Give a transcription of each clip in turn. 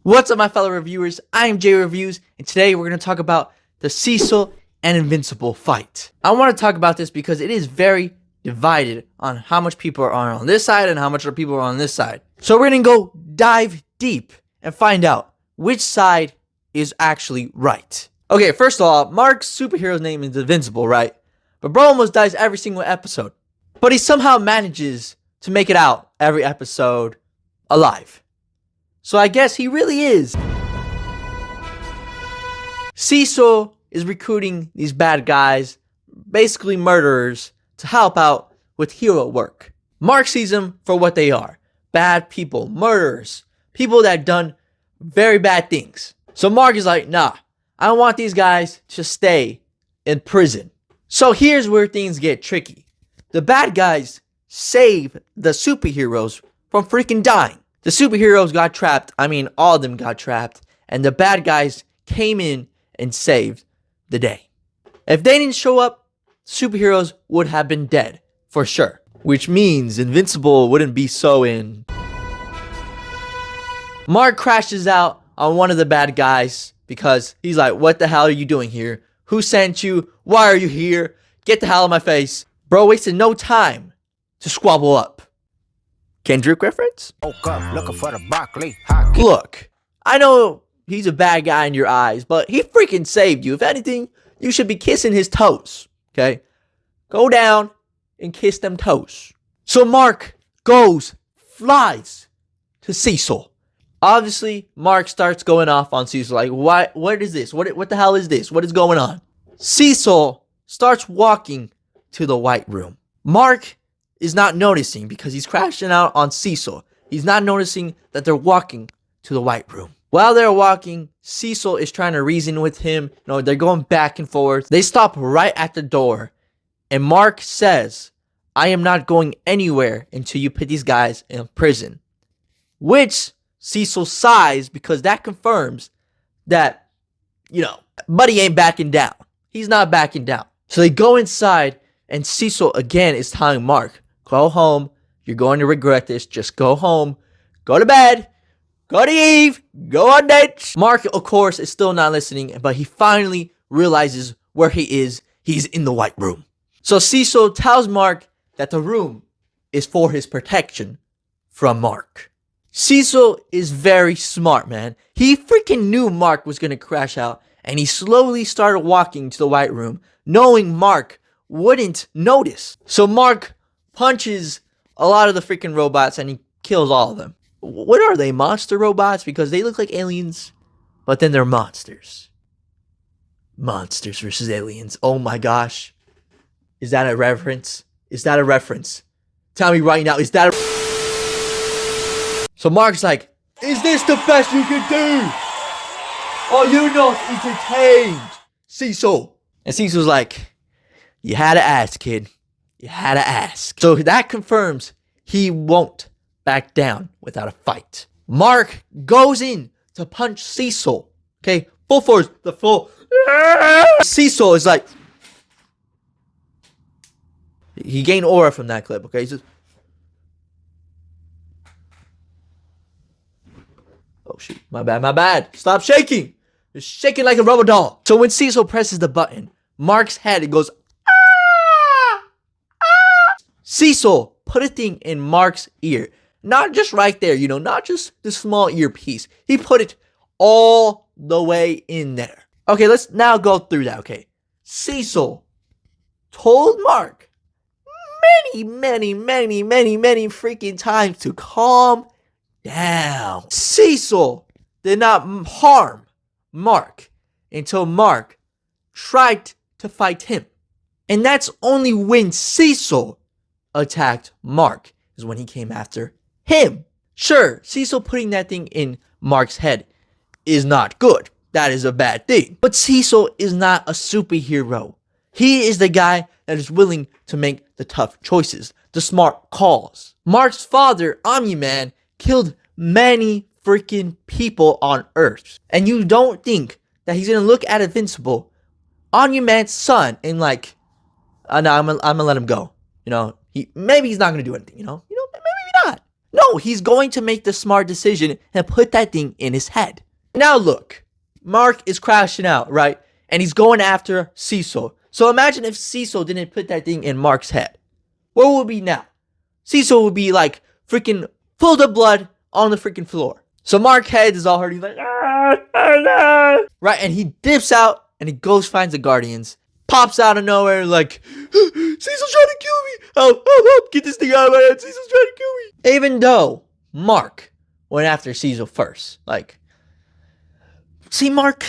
What's up, my fellow reviewers? I am Jay Reviews, and today we're going to talk about the Cecil and Invincible fight. I want to talk about this because it is very divided on how much people are on this side and how much people are on this side. So we're going to go dive deep and find out which side is actually right. Okay, first of all, Mark's superhero's name is Invincible, right? But bro almost dies every single episode. But he somehow manages to make it out every episode alive. So I guess he really is. Cecil is recruiting these bad guys, basically murderers, to help out with hero work. Mark sees them for what they are. Bad people, murderers, people that done very bad things. So Mark is like, nah, I don't want these guys to stay in prison. So here's where things get tricky. The bad guys save the superheroes from freaking dying. The superheroes got trapped. I mean, all of them got trapped. And the bad guys came in and saved the day. If they didn't show up, superheroes would have been dead. For sure. Which means Invincible wouldn't be so in. Mark crashes out on one of the bad guys because he's like, what the hell are you doing here? Who sent you? Why are you here? Get the hell out of my face. Bro wasted no time to squabble up. Kendrick reference? Woke up looking for the broccoli. Look, I know he's a bad guy in your eyes, but he freaking saved you. If anything, you should be kissing his toes, okay? Go down and kiss them toes. So Mark flies to Cecil. Obviously, Mark starts going off on Cecil, like, what is this? What the hell is this? What is going on? Cecil starts walking to the White Room. Mark is not noticing because he's crashing out on Cecil. He's not noticing that they're walking to the White Room. While they're walking, Cecil is trying to reason with him. They're going back and forth. They stop right at the door. And Mark says, I am not going anywhere until you put these guys in prison. Which Cecil sighs because that confirms that, Buddy ain't backing down. He's not backing down. So they go inside and Cecil again is telling Mark, go home. You're going to regret this. Just go home. Go to bed. Go to Eve. Go on dates. Mark, of course, is still not listening, but he finally realizes where he is. He's in the White Room. So Cecil tells Mark that the room is for his protection from Mark. Cecil is very smart, man. He freaking knew Mark was going to crash out, and he slowly started walking to the White Room, knowing Mark wouldn't notice. So Mark punches a lot of the freaking robots and he kills all of them. What are they? Monster robots? Because they look like aliens, but then they're monsters. Monsters versus aliens. Oh my gosh. Is that a reference? Is that a reference? Tell me right now, is that a... So Mark's like, is this the best you can do? Are you not entertained, Cecil? And Cecil's like, you had to ask, kid. You had to ask. So that confirms he won't back down without a fight. Mark goes in to punch Cecil. Okay, full force, the full. Cecil is like, he gained aura from that clip. Okay, he's just, oh shoot, my bad. Stop shaking. You're shaking like a rubber doll. So when Cecil presses the button, Mark's head, it goes, ah! Cecil put a thing in Mark's ear. Not just right there, not just the small earpiece. He put it all the way in there. Okay, let's now go through that, okay? Cecil told Mark many freaking times to calm down. Cecil did not harm Mark until Mark tried to fight him. And that's only when Cecil attacked Mark is when he came after him. Sure, Cecil putting that thing in Mark's head is not good. That is a bad thing. But Cecil is not a superhero. He is the guy that is willing to make the tough choices, the smart calls. Mark's father, Omni-Man, killed many freaking people on Earth. And you don't think that he's gonna look at Invincible, Omni-Man's son, and like, no, I'm gonna let him go. Maybe he's not gonna do anything, maybe not. No, he's going to make the smart decision and put that thing in his head. Now look, Mark is crashing out, right? And he's going after Cecil. So imagine if Cecil didn't put that thing in Mark's head. What would it be now? Cecil would be like freaking full of blood on the freaking floor. So Mark's head is all hurt. He's like, right? And he dips out and he goes finds the Guardians. Pops out of nowhere like, Cecil's trying to kill me. Help, get this thing out of my head. Cecil's trying to kill me. Even though Mark went after Cecil first. Like, see, Mark,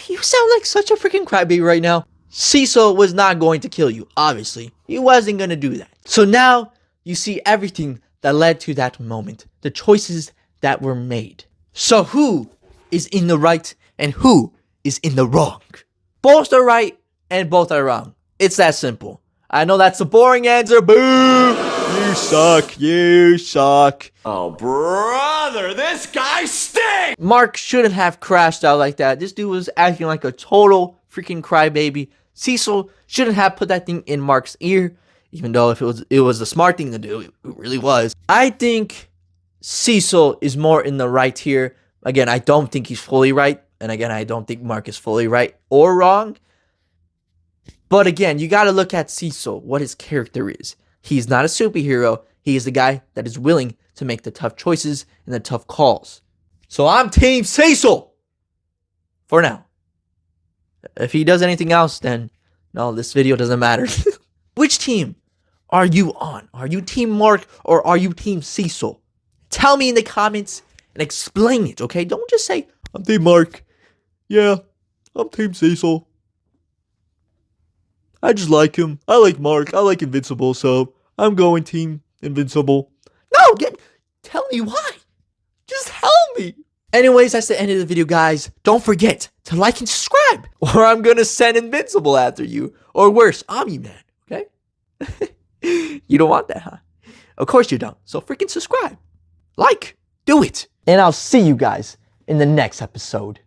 you sound like such a freaking crybaby right now. Cecil was not going to kill you, obviously. He wasn't going to do that. So now you see everything that led to that moment. The choices that were made. So who is in the right and who is in the wrong? Both are right and both are wrong. It's that simple. I know that's a boring answer. Boo! You suck. You suck. Oh, brother, this guy stinks! Mark shouldn't have crashed out like that. This dude was acting like a total freaking crybaby. Cecil shouldn't have put that thing in Mark's ear, even though if it was the smart thing to do, it really was. I think Cecil is more in the right here. Again, I don't think he's fully right. And again, I don't think Mark is fully right or wrong. But again, you got to look at Cecil, what his character is. He's not a superhero. He is the guy that is willing to make the tough choices and the tough calls. So I'm Team Cecil for now. If he does anything else, then no, this video doesn't matter. Which team are you on? Are you Team Mark or are you Team Cecil? Tell me in the comments and explain it, okay? Don't just say, I'm Team Mark. Yeah, I'm Team Cecil. I just like him. I like Mark. I like Invincible, so I'm going Team Invincible. No, tell me why. Just tell me. Anyways, that's the end of the video, guys. Don't forget to like and subscribe, or I'm gonna send Invincible after you. Or worse, Omni-Man, okay? You don't want that, huh? Of course you don't. So freaking subscribe. Like. Do it. And I'll see you guys in the next episode.